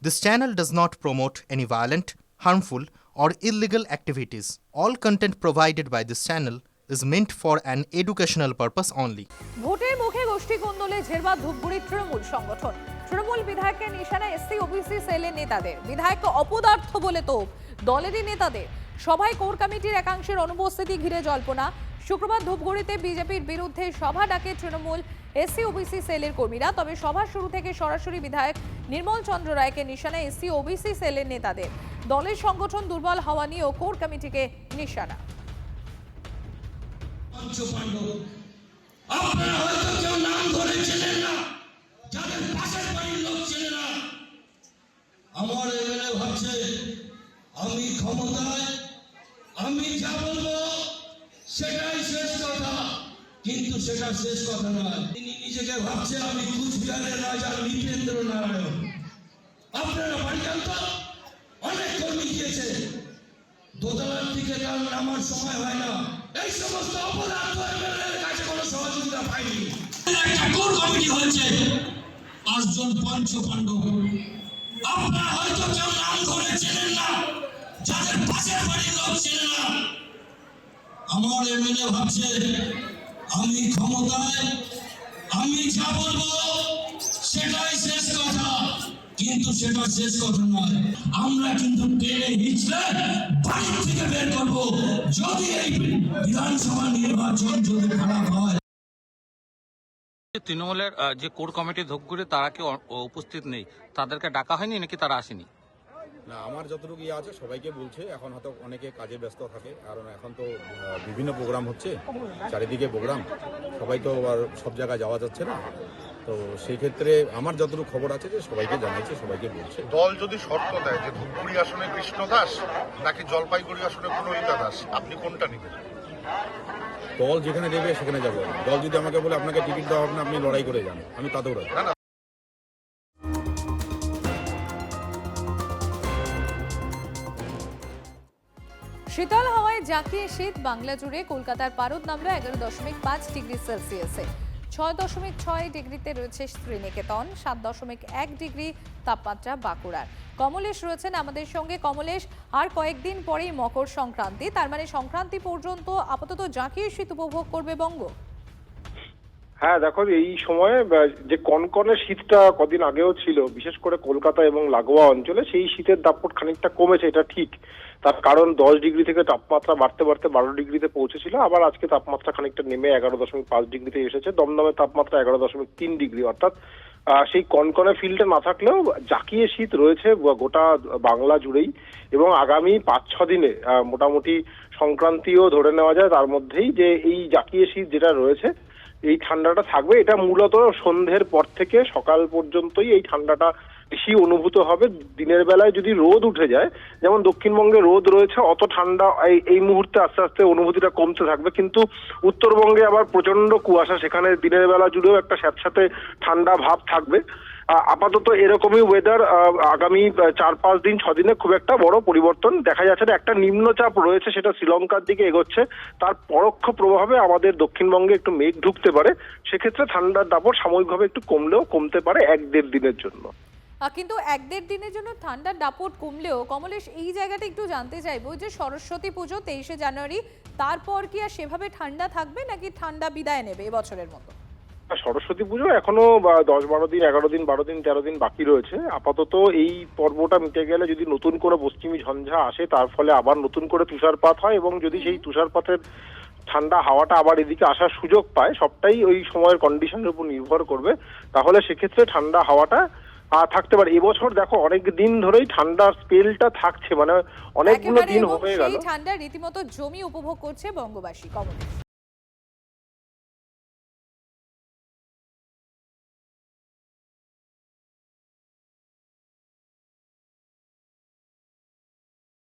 This channel does not promote any violent, harmful, or illegal activities. All content provided by this channel is meant for an educational purpose only. ভোটের মুখে গোষ্ঠী কোন্দলে ঝেড়বাদ ধূপগুড়ির তৃণমূল সংগঠন। তৃণমূল বিধায়কের নিশানা SC OBC সেলের নেতাদের। বিধায়ককে অপদার্থ বলে তোপ দলেরই নেতাদের। সভায় কোর কমিটির একাংশের অনুপস্থিতি ঘিরে জল্পনা। শুক্রবার ধূপগুড়িতে বিজেপির বিরুদ্ধে সভা ডাকে তৃণমূল এসসি ওবিসি সেলের কর্মীরা। তবে সভা শুরু থেকে সরাসরি বিধায়ক নির্মল চন্দ্র রায়কে নিশানা এসসি ওবিসি সেলের নেতাদের। দলের সংগঠন দুর্বল হওয়া নিয়েও কোর কমিটিকে নিশানা। আপনারা হয়তো কেউ নাম ধরে চেনেন না, যাদের পাশের বাড়ির লোক চেনে না। আমার এমএলএ ভাবছে আমি ক্ষমতায়, আমি যা বলবো সেটাই শেষ কথা, কিন্তু সেটা শেষ কথা নয়। তিনি নিজেকে ভাবছে আমি কুচবিহারের রাজা নৃপেন্দ্র নারায়ণ। আপনারা বাড়ি যান তো, অনেক কর্মী গিয়েছে, দোতলার দিকে তার নামার সময় হয় না। এই সমস্ত অপরাধ এমএলএর কাছে কোনো সহযোগিতা পাইনি। একটা কোর কমিটি হয়েছে, 5 জন পঞ্চ পাণ্ডব। আপনারা হয়তো কেউ নাম ধরে চেনেন না, যাদের পাশের বাড়ির লোক চেনে না। আমার এমএলএ ভাবছে আমি ক্ষমতায়, আমি যা বলবো সেটাই শেষ কথা, কিন্তু সেটা শেষ কথা নয়। আমরা কিন্তু টেনে হিচড়ে বাড়ি থেকে বের করবো যদি এই বিধানসভা নির্বাচন যদি খারাপ হয়। তৃণমূলের যে কোর কমিটি ধূপগুড়ি তারা কি উপস্থিত নেই? তাদেরকে ডাকা হয়নি নাকি তারা আসেনি? না, আমার যতটুকু ইয়ে আছে সবাইকে বলছে। এখন হয়তো অনেকে কাজে ব্যস্ত থাকে, কারণ এখন তো বিভিন্ন প্রোগ্রাম হচ্ছে, চারিদিকে প্রোগ্রাম, সবাই তো আর সব জায়গায় যাওয়া যাচ্ছে না। তো সেই ক্ষেত্রে আমার যতটুকু খবর আছে যে সবাইকে জানিয়েছে, সবাইকে বলছে। দল যদি শর্ত দেয় যে ধূপগুড়ি আসনে কৃষ্ণ দাস নাকি জলপাইগুড়ি আসনে প্রণয়িতা দাস, আপনি কোনটা নেবেন? দল যেখানে দেবে সেখানে যাবো। দল যদি আমাকে বলে আপনাকে টিকিট দেওয়া হবে না, আপনি লড়াই করে যান, আমি তাতেও রাজি। শীতল হাওয়ায় জাঁকিয়ে শীত বাংলা জুড়ে। কলকাতার পারদ নামলো 11.5 ডিগ্রি সেলসিয়াসে। 6.6 ডিগ্রিতে রয়েছে শ্রীনিকেতন, 7.1 ডিগ্রি তাপমাত্রা বাঁকুড়ার। কমলেশ রয়েছেন আমাদের সঙ্গে। কমলেশ, আর কয়েকদিন পরেই মকর সংক্রান্তি, তার মানে সংক্রান্তি পর্যন্ত আপাতত জাঁকিয়ে শীত উপভোগ করবে বঙ্গ। হ্যাঁ দেখো, এই সময়ে যে কনকনে শীতটা কদিন আগেও ছিল, বিশেষ করে কলকাতা এবং লাগোয়া অঞ্চলে, সেই শীতের দাপট খানিকটা কমেছে, এটা ঠিক। তার কারণ 10 ডিগ্রি থেকে তাপমাত্রা বাড়তে বাড়তে 12 ডিগ্রিতে পৌঁছেছিল, আবার আজকে তাপমাত্রা খানিকটা নেমে 11.5 ডিগ্রিতে এসেছে। দমদমের তাপমাত্রা 11.3 ডিগ্রি, অর্থাৎ সেই কনকনে ফিলটা না থাকলেও জাঁকিয়ে শীত রয়েছে গোটা বাংলা জুড়েই। এবং আগামী 5-6 দিনে মোটামুটি সংক্রান্তিও ধরে নেওয়া যায় তার মধ্যেই, যে এই জাঁকিয়ে শীত যেটা রয়েছে, এই ঠান্ডাটা থাকবে। এটা মূলত সন্ধ্যের পর থেকে সকাল পর্যন্তই এই ঠান্ডাটা বেশি অনুভূত হবে। দিনের বেলায় যদি রোদ উঠে যায়, যেমন দক্ষিণবঙ্গে রোদ রয়েছে, অত ঠান্ডা এই মুহূর্তে আস্তে আস্তে অনুভূতিটা কমতে থাকবে। কিন্তু উত্তরবঙ্গে আবার প্রচন্ড কুয়াশা, সেখানে দিনের বেলা জুড়েও একটা স্যাঁতস্যাঁতে ঠান্ডা ভাব থাকবে। আপাতত এরকমই ওয়েদার আগামী 4-5 দিন 6 দিনে খুব একটা বড় পরিবর্তন দেখা যাচ্ছে না। একটা নিম্নচাপ রয়েছে, সেটা শ্রীলঙ্কার দিকে এগোচ্ছে, তার পরোক্ষ প্রভাবে আমাদের দক্ষিণবঙ্গে একটু মেঘ ঢুকতে পারে। সেক্ষেত্রে ঠান্ডার দাপট সাময়িকভাবে একটু কমলেও কমতে পারে 1-1.5 দিনের জন্য। কিন্তু 1-1.5 দিনের জন্য ঠান্ডার দাপট কমলেও কমলেশ, এই জায়গাটা একটু জানতে চাইবো যে সরস্বতী পুজো 23শে জানুয়ারি, তারপর কি আর সেভাবে ঠান্ডা থাকবে নাকি ঠান্ডা বিদায় নেবে এবছরের মতো? সরস্বতী পুজো এখনো 10-12 দিন, 11 দিন, 12 দিন, 13 দিন বাকি রয়েছে। আপাতত এই পর্বটা মিটে গেলে যদি নতুন করে পশ্চিমী ঝঞ্ঝা আসে, তার ফলে আবার নতুন করে তুষারপাত হয়, এবং যদি সেই তুষারপাতের ঠান্ডা হাওয়াটা আবার এদিকে আসার সুযোগ পায়, সবটাই ওই সময়ের কন্ডিশনের উপর নির্ভর করবে, তাহলে সেক্ষেত্রে ঠান্ডা হাওয়াটা থাকতে পারে। এবছর দেখো অনেক দিন ধরেই ঠান্ডার স্পেলটা থাকছে, মানে অনেকগুলো দিন হয়ে গেল। সেই ঠান্ডা রীতিমতো জমি উপভোগ করছে বঙ্গবাসী। কমলেশ।